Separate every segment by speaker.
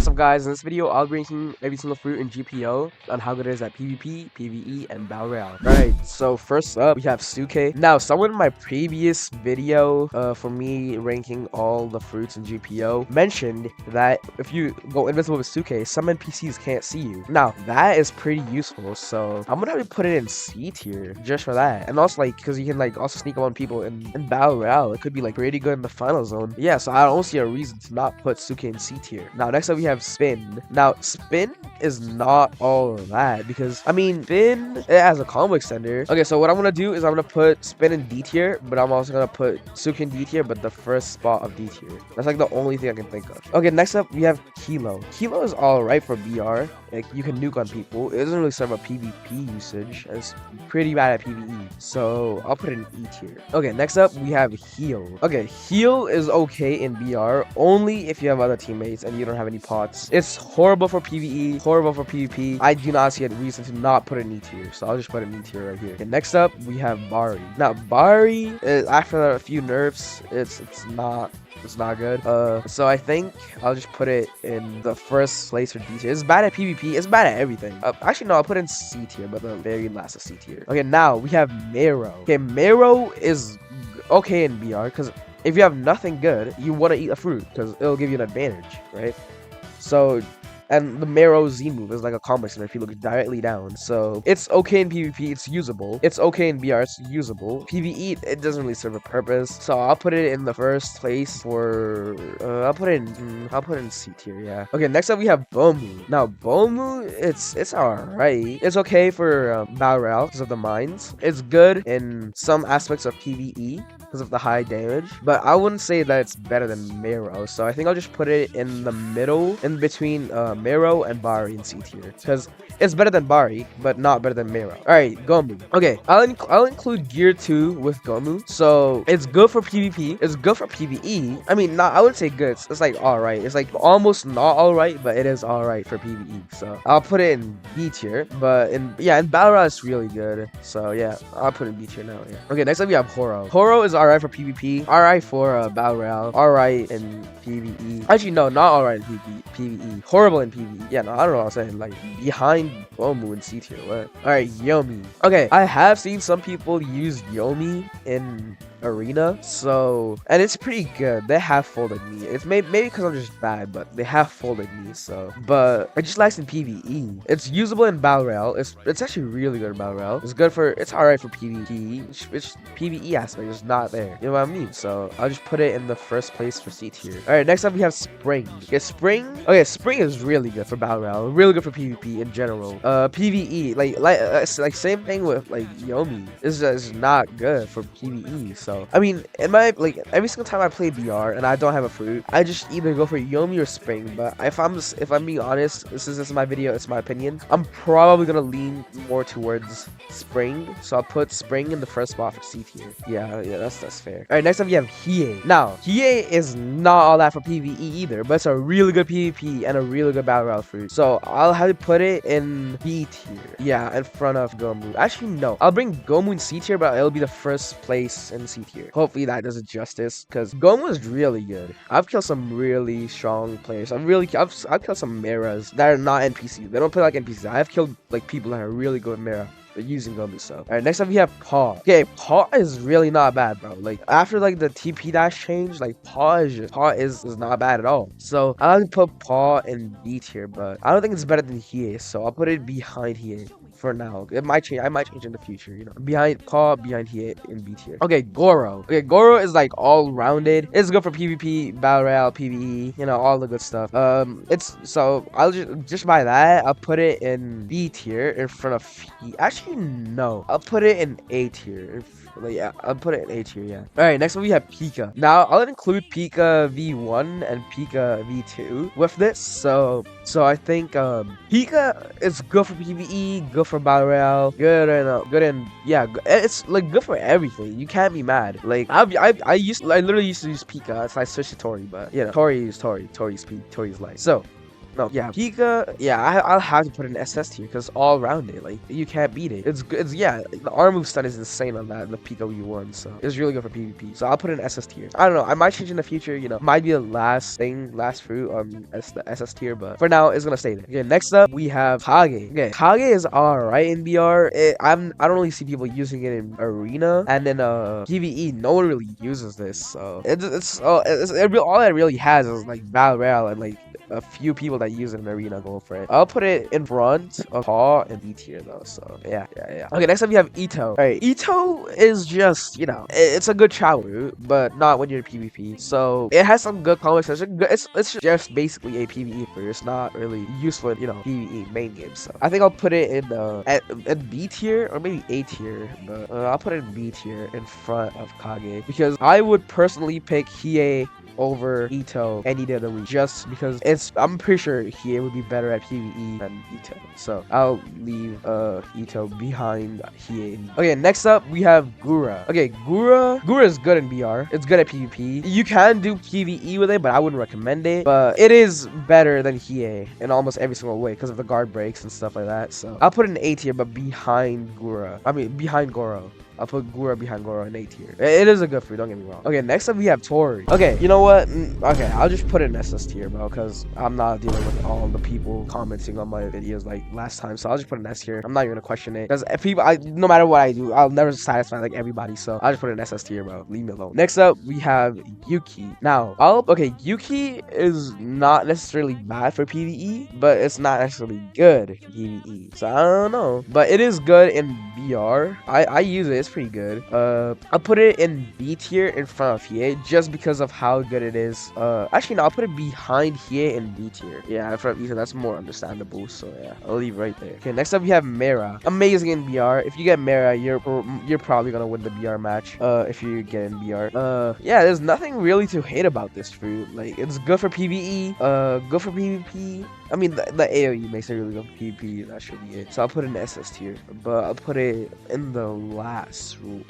Speaker 1: What's up, guys? In this video, I'll be ranking every single fruit in GPO on how good it is at PvP, PvE, and Battle Royale. Alright, so first up, we have Suke. Now, someone in my previous video for me ranking all the fruits in GPO mentioned that if you go invisible with Suke, some NPCs can't see you. Now, that is pretty useful, so I'm gonna put it in C tier just for that. And also, because you can also sneak up on people in Battle Royale. It could be pretty good in the final zone. Yeah, so I don't see a reason to not put Suke in C tier. Now, next up we have Spin. Now, Spin is not all of that because, Spin, it has a combo extender. Okay, so what I'm gonna do is I'm gonna put Spin in D tier, but I'm also gonna put Suke in D tier, but the first spot of D tier. That's the only thing I can think of. Okay, next up we have Kilo. Kilo is alright for BR. You can nuke on people. It doesn't really serve a PvP usage. It's pretty bad at PvE. So I'll put it in E tier. Okay, next up we have Heal. Okay, Heal is okay in BR only if you have other teammates and you don't have any pots. It's horrible for PvE, horrible for PvP. I do not see a reason to not put it in E tier. So I'll just put it in E tier right here. Okay, next up we have Bari. Now Bari, after a few nerfs, it's not good. So I think I'll just put it in the first place for D tier. It's bad at PvP. It's bad at everything. Actually, no, I'll put it in C tier, but the very last of C tier. Okay, now we have Mero. Okay, Mero is okay in BR because if you have nothing good, you want to eat a fruit because it'll give you an advantage, right? So, and the Mero Z move is like a combo extender if you look directly down. So it's okay in PvP, it's usable. It's okay in BR, it's usable. PvE, it doesn't really serve a purpose. So I'll put it in the first place for I'll put it in C tier, yeah. Okay, next up we have Bomu. Now Bomu, it's alright. It's okay for Battle Royale because of the mines. It's good in some aspects of PvE because of the high damage, but I wouldn't say that it's better than Mero. So I think I'll just put it in the middle, in between Mero and Bari in C tier, because it's better than Bari, but not better than Mero. Alright, Gomu. Okay, I'll include Gear 2 with Gomu. So it's good for PvP, it's good for PvE. I wouldn't say good, it's alright. It's almost not alright, but it is alright for PvE. So I'll put it in B tier, but in Battle Royale it's really good. So yeah, I'll put it in B tier now, yeah. Okay, next up we have Horo. Horo is alright for PvP, alright for Battle Royale, alright in PvE. Actually, no, not alright in PvE. Horrible in PvE. Yeah, no, I don't know what I'm saying. Behind Bomu in C tier. What? Alright, Yomi. Okay, I have seen some people use Yomi in Arena, and it's pretty good. They have folded me. It's maybe because I'm just bad, but they have folded me. But it just lacks in PvE. It's usable in Battle Royale. It's actually really good in Battle Royale. It's alright for PvP. It's PvE aspect is not there. You know what I mean? So I'll just put it in the first place for C tier. Alright, next up we have Spring. Okay, Spring is really good for Battle Royale. Really good for PvP in general. PvE, same thing with Yomi. It's just not good for PvE. So in my every single time I play BR and I don't have a fruit, I just either go for Yomi or Spring. But if I'm being honest, this is my video, it's my opinion, I'm probably gonna lean more towards Spring. So I'll put Spring in the first spot for C tier. Yeah, that's fair. Alright, next up we have Hiei. Now, Hiei is not all that for PvE either, but it's a really good PvP and a really good Battle Royale fruit. So I'll have to put it in B tier. Yeah, in front of Gomu. Actually, no. I'll bring Gomu in C tier, but it'll be the first place in C tier. Hopefully that does it justice, because Gomu is really good. I've killed some really strong players. I've killed some Meras that are not NPCs. They don't play like NPCs. I've killed people that are really good with Mera using Gomu. So alright, next up we have Paw. Okay, Paw is really not bad, bro. After the TP dash change, Paw is not bad at all. So I'll put Paw in B tier, but I don't think it's better than Hiei, so I'll put it behind Hiei for now. It might change. I might change in the future, you know. Behind Hiei in B tier. Okay, Goro. Okay, Goro is all rounded. It's good for PvP, Battle Royale, PvE, all the good stuff. I'll just by that, I'll put it in B tier in front of Actually, no. I'll put it in A tier. Yeah, I'll put it in A tier, yeah. Alright, next one we have Pika. Now, I'll include Pika V1 and Pika V2 with this. So I think Pika is good for PvE, good for Battle Royale, it's good for everything. You can't be mad. I literally used to use Pika. So I switched to Tori, but Tori is light. So No, yeah, Pika. Yeah, I'll have to put an SS tier because all around it, like you can't beat it. It's good. It's yeah. The arm move stun is insane on that. The Pika V1, so it's really good for PvP. So I'll put an SS tier. I don't know. I might change in the future. You know, might be the last thing, last fruit as the SS tier, but for now it's gonna stay there. Okay, next up we have Kage. Okay, Kage is alright in BR. I don't really see people using it in Arena, and then PvE. No one really uses this, so all it really has is like Battle Royale and like a few people that use it in Arena go for it. I'll put it in front of Paw and B tier though. So yeah. Okay, next up we have Ito. Alright, Ito is just, you know, it's a good travel route, but not when you're in PvP. So it has some good combos. It's just basically a PvE fruit. It's not really useful in, you know, PvE main game. So I think I'll put it in B tier or maybe A tier, but I'll put it in B tier in front of Kage because I would personally pick Hiei over Ito any day of the week just because I'm pretty sure Hiei would be better at PvE than Ito. So I'll leave Ito behind Hiei. Okay, next up we have Gura. Okay, Gura is good in BR. It's good at PvP. You can do PvE with it, but I wouldn't recommend it. But it is better than Hiei in almost every single way because of the guard breaks and stuff like that. So I'll put it in A tier, but behind Goro. I'll put Gura behind Goro in A tier. It is a good fruit, don't get me wrong. Okay, next up we have Tori. Okay, you know what? Okay, I'll just put it in SS tier, bro, because I'm not dealing with all the people commenting on my videos like last time. So I'll just put it in S tier. I'm not even gonna question it. Because no matter what I do, I'll never satisfy like everybody. So I'll just put it in SS tier, bro. Leave me alone. Next up, we have Yuki. Now, Yuki is not necessarily bad for PvE, but it's not necessarily good for PvE. So I don't know. But it is good in BR. I use it. It's pretty good. I'll put it in B tier in front of Hiei just because of how good it is. Actually no, I'll put it behind Hiei in B tier. Yeah, in front of E tier, that's more understandable. So yeah, I'll leave right there. Okay, next up we have Mera. Amazing in BR. If you get Mera, you're probably gonna win the BR match. If you get in BR. Yeah, there's nothing really to hate about this fruit. Like it's good for PvE. Good for PvP. I mean, the AoE makes it really good for PvP. That should be it. So I'll put it in SS tier, but I'll put it in the last route.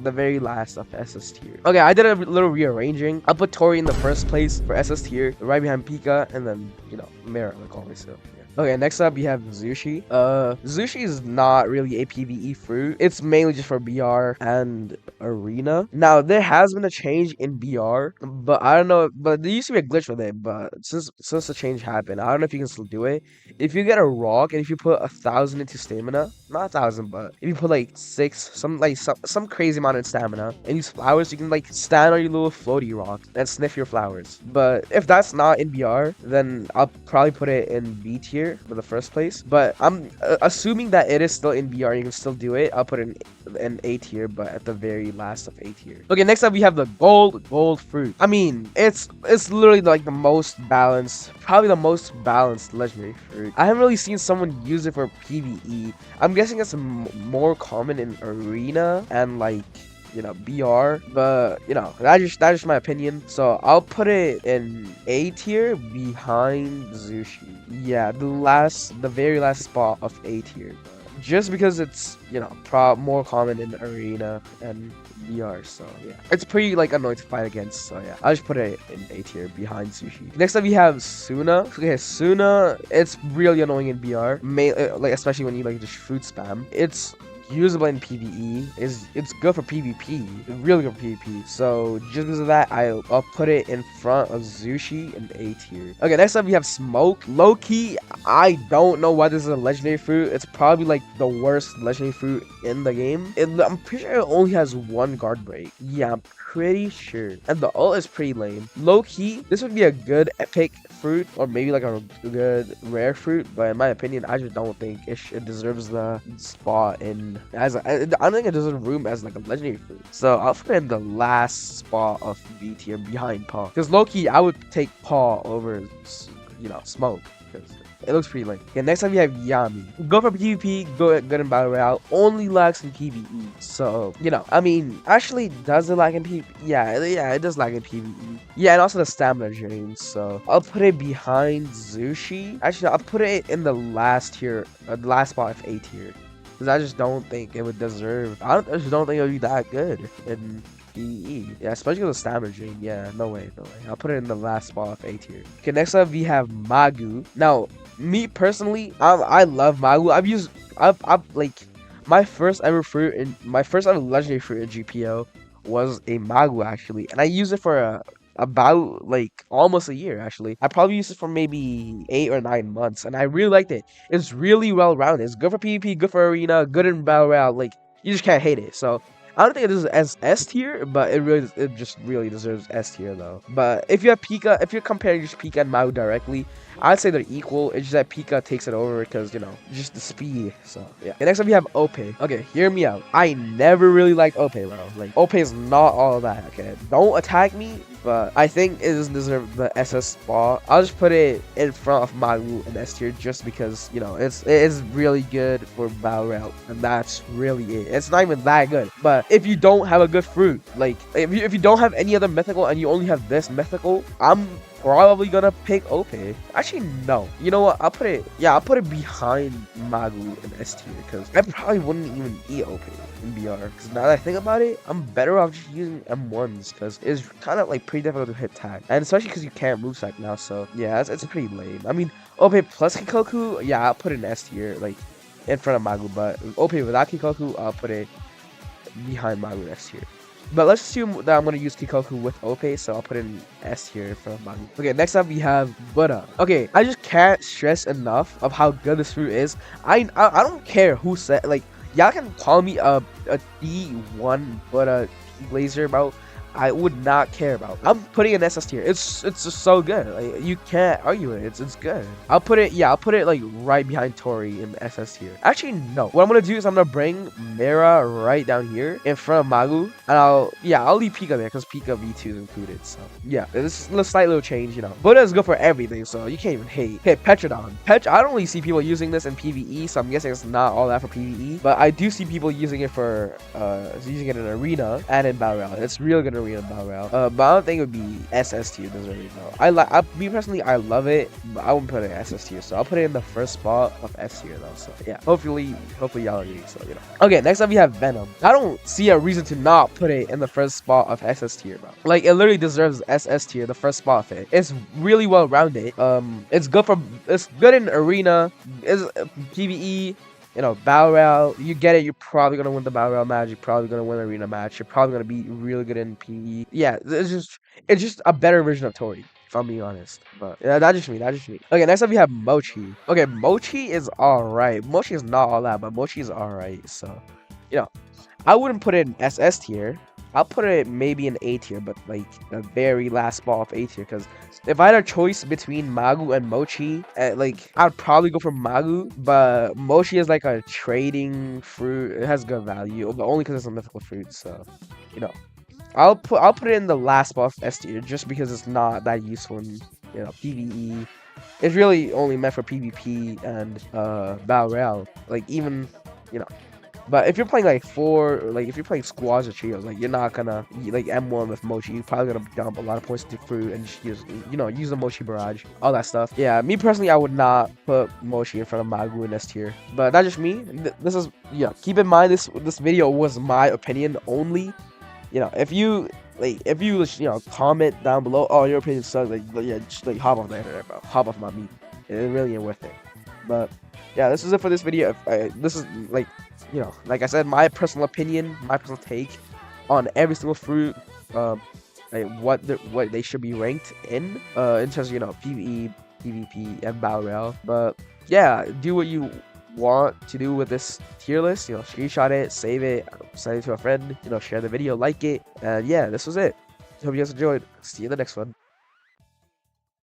Speaker 1: The very last of SS tier. Okay, I did a little rearranging. I'll put Tori in the first place for SS tier, right behind Pika, and then, you know, Mera, like always. So, yeah. Okay, next up, you have Zushi. Zushi is not really a PvE fruit. It's mainly just for BR and Arena. Now, there has been a change in BR, but I don't know. But there used to be a glitch with it, but since the change happened, I don't know if you can still do it. If you get a rock and if you put 1,000 into stamina, not 1,000, but if you put like 6, some crazy amount of stamina, and use flowers, you can like stand on your little floaty rock and sniff your flowers. But if that's not in BR, then I'll probably put it in B tier for the first place. But I'm assuming that it is still in BR, you can still do it. I'll put it in A tier, but at the very last of A tier. Okay, next up we have the gold fruit. I mean, it's literally like the most balanced, probably the most balanced legendary fruit. I haven't really seen someone use it for PvE. I'm guessing it's more common in Arena and like, you know, BR, but you know, that's just my opinion. So I'll put it in A tier behind Zushi. Yeah, the very last spot of A tier, just because it's, you know, more common in Arena and BR. So yeah, it's pretty like annoying to fight against. So yeah, I'll just put it in A tier behind Zushi. Next up we have Suna. Okay, Suna, it's really annoying in BR, like especially when you like just fruit spam. It's usable in PvE. It's good for PvP. It's really good for PvP. So just because of that, I'll put it in front of Zushi in A tier. Okay, next up we have Smoke. Low-key, I don't know why this is a legendary fruit. It's probably like the worst legendary fruit in the game. I'm pretty sure it only has one guard break. Yeah, I'm pretty sure. And the ult is pretty lame. Low-key, this would be a good epic fruit, or maybe like a good rare fruit, but in my opinion, I just don't think it deserves the spot in I don't think it deserves room as like a legendary fruit. So I'll put it in the last spot of B tier behind Paw, because low-key I would take Paw over, you know, Smoke, because it looks pretty lame. Okay, next time we have Yami. Go for PvP, good in Battle Royale, only lags in PvE. So, you know, I mean, actually, does it lag in PvE? Yeah, it does lag in PvE. Yeah, and also the stamina drain. So, I'll put it behind Zushi. Actually, I'll put it in the last tier, the last spot of A tier. Because I just don't think it would deserve, I just don't think it would be that good in PvE. Yeah, especially with the stamina drain. Yeah, no way, no way. I'll put it in the last spot of A tier. Okay, next up we have Magu. Now, me personally, I love Magu. I've like my first ever legendary fruit in GPO was a Magu actually, and I used it for about like almost a year actually. I probably used it for maybe 8 or 9 months, and I really liked it. It's really well rounded. It's good for PvP, good for arena, good in battle royale. Like you just can't hate it. So I don't think it is as S tier, but it just really deserves S tier though. But if you have Pika, if you're comparing just Pika and Magu directly, I'd say they're equal. It's just that Pika takes it over because, you know, just the speed. So, yeah. And next up, we have Ope. Okay, hear me out. I never really liked Ope, bro. Like, Ope is not all that, okay? Don't attack me, but I think it doesn't deserve the SS spot. I'll just put it in front of Magu and S tier just because, you know, it is really good for Battle Royale, and that's really it. It's not even that good. But if you don't have a good fruit, like, if you don't have any other mythical and you only have this mythical, I'm probably gonna pick Ope. Actually, no. You know what? I'll put it behind Magu and S tier because I probably wouldn't even eat Ope in BR. Because now that I think about it, I'm better off just using M1s because it's kind of like pretty difficult to hit tag, and especially because you can't move stack now. So yeah, it's pretty lame. I mean, Ope plus Kikoku, yeah, I'll put it in S tier, like in front of Magu. But Ope without Kikoku, I'll put it behind Magu and S tier. But let's assume that I'm going to use Kikoku with Ope, so I'll put in S tier in front of Magu. Okay, next up we have Buddha. Okay, I just can't stress enough of how good this fruit is. I don't care who said, like, y'all can call me a D1 Buddha laser, bro. I would not care about. I'm putting an SS tier. It's just so good. Like, you can't argue it. It's good. I'll put it like right behind Tori in the SS tier. Actually, no. What I'm gonna do is I'm gonna bring Mira right down here in front of Magu, and I'll leave Pika there because Pika V2 is included. So yeah, this is a slight little change, you know. Buddha is good for everything, so you can't even hate. Okay, Petrodon. I don't really see people using this in PvE, so I'm guessing it's not all that for PvE. But I do see people using it for in arena and in battle royale. It's real good in arena battle royale. But I don't think it would be SS tier deserving though. Me personally, I love it, but I wouldn't put it in SS tier, so I'll put it in the first spot of S tier though. So yeah, hopefully y'all agree. So you know. Okay, next up we have Venom. I don't see a reason to not put it in the first spot of SS tier, bro. Like it literally deserves SS tier, the first spot of it. It's really well rounded. It's good in arena. It's PvE. You know, battle royale, you get it. You're probably gonna win the battle royale match. You're probably gonna win arena match. You're probably gonna be really good in PvE. Yeah, it's just a better version of Tori, if I'm being honest. But yeah, that's just me. Okay, next up we have Mochi. Okay, Mochi is alright. Mochi is not all that, but Mochi is alright. So, you know, I wouldn't put it in SS tier. I'll put it maybe in A tier, but like the very last spot of A tier. Because if I had a choice between Magu and Mochi, like I'd probably go for Magu. But Mochi is like a trading fruit. It has good value, but only because it's a mythical fruit. So, you know, I'll put it in the last spot of S tier just because it's not that useful in, you know, PvE. It's really only meant for PvP and battle royale. Like even, you know. But if you're playing like if you're playing squads or trios, like you're not gonna like M1 with Mochi. You're probably gonna dump a lot of points into fruit and just use the Mochi barrage, all that stuff. Yeah, me personally, I would not put Mochi in front of Magu in S tier. But that's just me. This is keep in mind this video was my opinion only. You know, if you comment down below, oh your opinion sucks, like yeah, just like hop off the internet, bro. Hop off my meat. It really ain't worth it. But yeah, this is it for this video. This is like, you know, like I said, my personal opinion, my personal take on every single fruit, like what they should be ranked in terms of, you know, PvE, PvP, and battle royale. But yeah, do what you want to do with this tier list. You know, screenshot it, save it, send it to a friend. You know, share the video, like it, and yeah, this was it. Hope you guys enjoyed. See you in the next one.